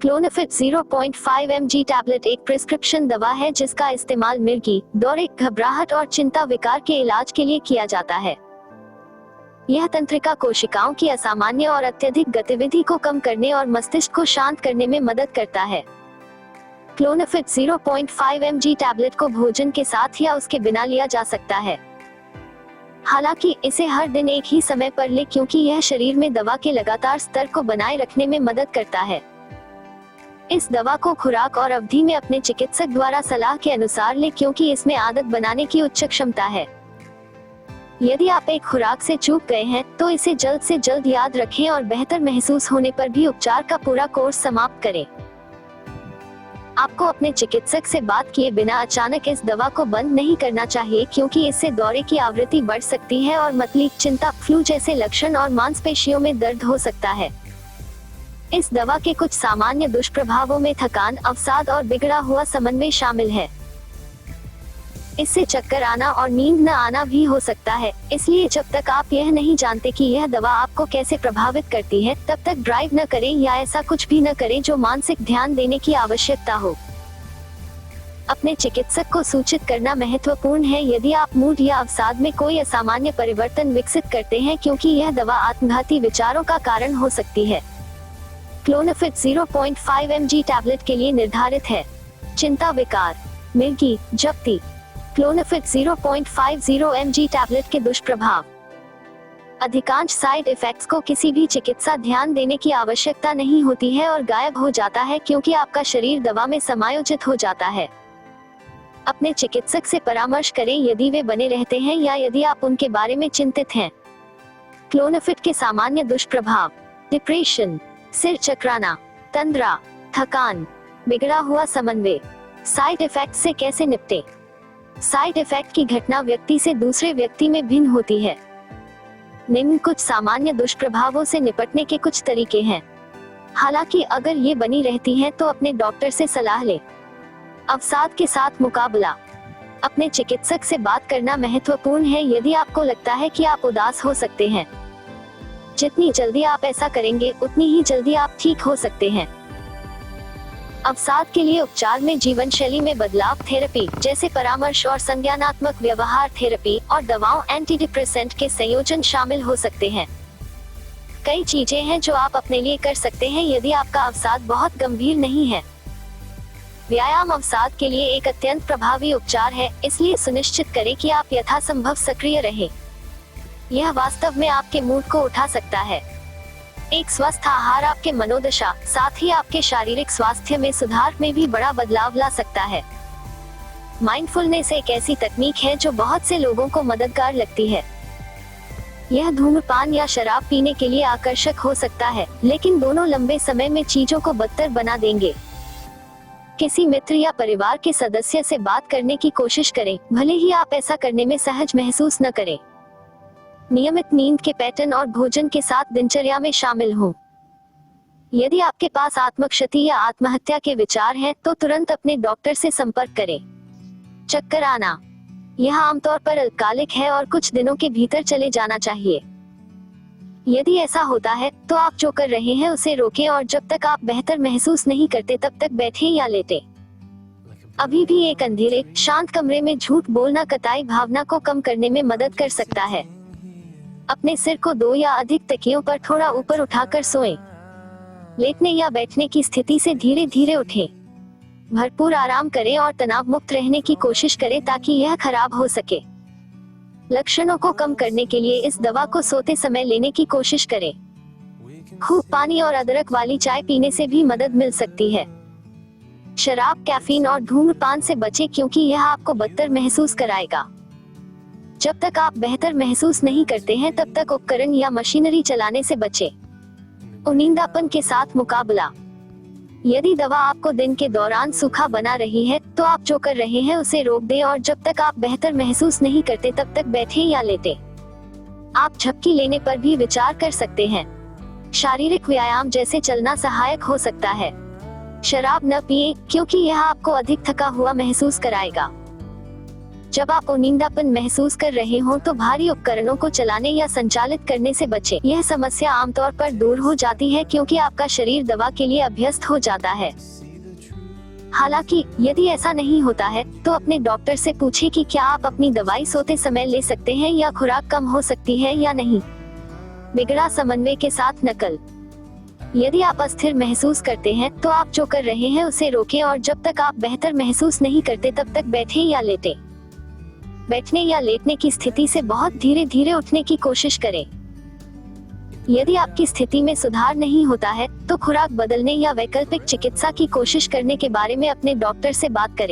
Clonafit 0.5 mg tablet एक prescription दवा है जिसका इस्तेमाल मिर्गी, दौरे, घबराहट और चिंता विकार के इलाज के लिए किया जाता है। यह तंत्रिका कोशिकाओं की असामान्य और अत्यधिक गतिविधि को कम करने और मस्तिष्क को शांत करने में मदद करता है। क्लोनाफिट 0.5 mg टैबलेट को भोजन के साथ या उसके बिना लिया जा सकता है। हालांकि इसे हर दिन एक ही समय पर लें क्योंकि यह शरीर में दवा के लगातार स्तर को बनाए रखने में मदद करता है। इस दवा को खुराक और अवधि में अपने चिकित्सक द्वारा सलाह के अनुसार लें क्योंकि इसमें आदत बनाने की उच्च क्षमता है। यदि आप एक खुराक से चूक गए हैं तो इसे जल्द से जल्द याद रखें और बेहतर महसूस होने पर भी उपचार का पूरा कोर्स समाप्त करें। आपको अपने चिकित्सक से बात किए बिना अचानक इस दवा को बंद नहीं करना चाहिए क्योंकि इससे दौरे की आवृत्ति बढ़ सकती है और मतली, चिंता, फ्लू जैसे लक्षण और मांसपेशियों में दर्द हो सकता है। इस दवा के कुछ सामान्य दुष्प्रभावों में थकान, अवसाद और बिगड़ा हुआ समन्वय शामिल है। इससे चक्कर आना और नींद न आना भी हो सकता है, इसलिए जब तक आप यह नहीं जानते कि यह दवा आपको कैसे प्रभावित करती है, तब तक ड्राइव न करें या ऐसा कुछ भी न करें जो मानसिक ध्यान देने की आवश्यकता हो। अपने चिकित्सक को सूचित करना महत्वपूर्ण है यदि आप मूड या अवसाद में कोई असामान्य परिवर्तन विकसित करते हैं क्योंकि यह दवा आत्मघाती विचारों का कारण हो सकती है। क्लोनाफिट 0.5 mg टैबलेट के लिए निर्धारित है। चिंता विकार, मिर्गी, जप्ती। क्लोनाफिट 0.50 mg टैबलेट के दुष्प्रभाव। अधिकांश साइड इफेक्ट्स को किसी भी चिकित्सा ध्यान देने की आवश्यकता नहीं होती है और गायब हो जाता है क्योंकि आपका शरीर दवा में समायोजित हो जाता है। अपने चिकित्सक से परामर्श करें यदि वे बने रहते हैं या यदि आप उनके बारे में चिंतित हैं। क्लोनाफिट के सामान्य दुष्प्रभाव: डिप्रेशन, सिर चकराना, तंद्रा, थकान, बिगड़ा हुआ समन्वय। साइड इफेक्ट से कैसे निपटें? साइड इफेक्ट की घटना व्यक्ति से दूसरे व्यक्ति में भिन्न होती है। निम्न कुछ सामान्य दुष्प्रभावों से निपटने के कुछ तरीके हैं। हालांकि अगर ये बनी रहती हैं तो अपने डॉक्टर से सलाह लें। अवसाद के साथ मुकाबला। अपने चिकित्सक से बात करना महत्वपूर्ण है यदि आपको लगता है कि आप उदास हो सकते हैं। जितनी जल्दी आप ऐसा करेंगे उतनी ही जल्दी आप ठीक हो सकते हैं। अवसाद के लिए उपचार में जीवन शैली में बदलाव, थेरेपी जैसे परामर्श और संज्ञानात्मक व्यवहार थेरेपी और दवाओं, एंटीडिप्रेसेंट के संयोजन शामिल हो सकते हैं। कई चीजें हैं जो आप अपने लिए कर सकते हैं यदि आपका अवसाद बहुत गंभीर नहीं है। व्यायाम अवसाद के लिए एक अत्यंत प्रभावी उपचार है, इसलिए सुनिश्चित करें कि आप यथासंभव सक्रिय रहें। यह वास्तव में आपके मूड को उठा सकता है। एक स्वस्थ आहार आपके मनोदशा, साथ ही आपके शारीरिक स्वास्थ्य में सुधार में भी बड़ा बदलाव ला सकता है। माइंडफुलनेस एक ऐसी तकनीक है जो बहुत से लोगों को मददगार लगती है। यह धूम्रपान या शराब पीने के लिए आकर्षक हो सकता है, लेकिन दोनों लंबे समय में चीजों को बदतर बना देंगे। किसी मित्र या परिवार के सदस्य से बात करने की कोशिश करें, भले ही आप ऐसा करने में सहज महसूस न करें। नियमित नींद के पैटर्न और भोजन के साथ दिनचर्या में शामिल हों। यदि आपके पास आत्मक्षति या आत्महत्या के विचार हैं, तो तुरंत अपने डॉक्टर से संपर्क करें। चक्कर आना, यह आमतौर पर अल्पकालिक है और कुछ दिनों के भीतर चले जाना चाहिए। यदि ऐसा होता है, तो आप जो कर रहे हैं उसे रोकें और जब तक आप बेहतर महसूस नहीं करते तब तक बैठें या लेटें। अभी भी एक अंधेरे, शांत कमरे में झूठ बोलना कताई भावना को कम करने में मदद कर सकता है। अपने सिर को 2 या अधिक तकियों पर थोड़ा ऊपर उठाकर सोएं। लेटने या बैठने की स्थिति से धीरे धीरे उठें। भरपूर आराम करें और तनाव मुक्त रहने की कोशिश करें ताकि यह खराब हो सके। लक्षणों को कम करने के लिए इस दवा को सोते समय लेने की कोशिश करें। खूब पानी और अदरक वाली चाय पीने से भी मदद मिल सकती है। शराब, कैफीन और धूम्रपान से बचें क्योंकि यह आपको बदतर महसूस कराएगा। जब तक आप बेहतर महसूस नहीं करते हैं तब तक उपकरण या मशीनरी चलाने से बचें। उनींदापन के साथ मुकाबला। यदि दवा आपको दिन के दौरान सूखा बना रही है, तो आप जो कर रहे हैं उसे रोक दें और जब तक आप बेहतर महसूस नहीं करते तब तक बैठें या लेटें। आप झपकी लेने पर भी विचार कर सकते हैं। शारीरिक व्यायाम जैसे चलना सहायक हो सकता है। शराब न पिएं क्योंकि यह आपको अधिक थका हुआ महसूस कराएगा। जब आप नींदापन महसूस कर रहे हो तो भारी उपकरणों को चलाने या संचालित करने से बचें। यह समस्या आमतौर पर दूर हो जाती है क्योंकि आपका शरीर दवा के लिए अभ्यस्त हो जाता है। हालांकि यदि ऐसा नहीं होता है तो अपने डॉक्टर से पूछें कि क्या आप अपनी दवाई सोते समय ले सकते हैं या खुराक कम हो सकती है या नहीं। बिगड़ा समन्वय के साथ नकल। यदि आप अस्थिर महसूस करते हैं तो आप जो कर रहे हैं उसे रोकें और जब तक आप बेहतर महसूस नहीं करते तब तक बैठें या लेटें। बैठने या लेटने की स्थिति से बहुत धीरे धीरे उठने की कोशिश करें। यदि आपकी स्थिति में सुधार नहीं होता है तो खुराक बदलने या वैकल्पिक चिकित्सा की कोशिश करने के बारे में अपने डॉक्टर से बात करें।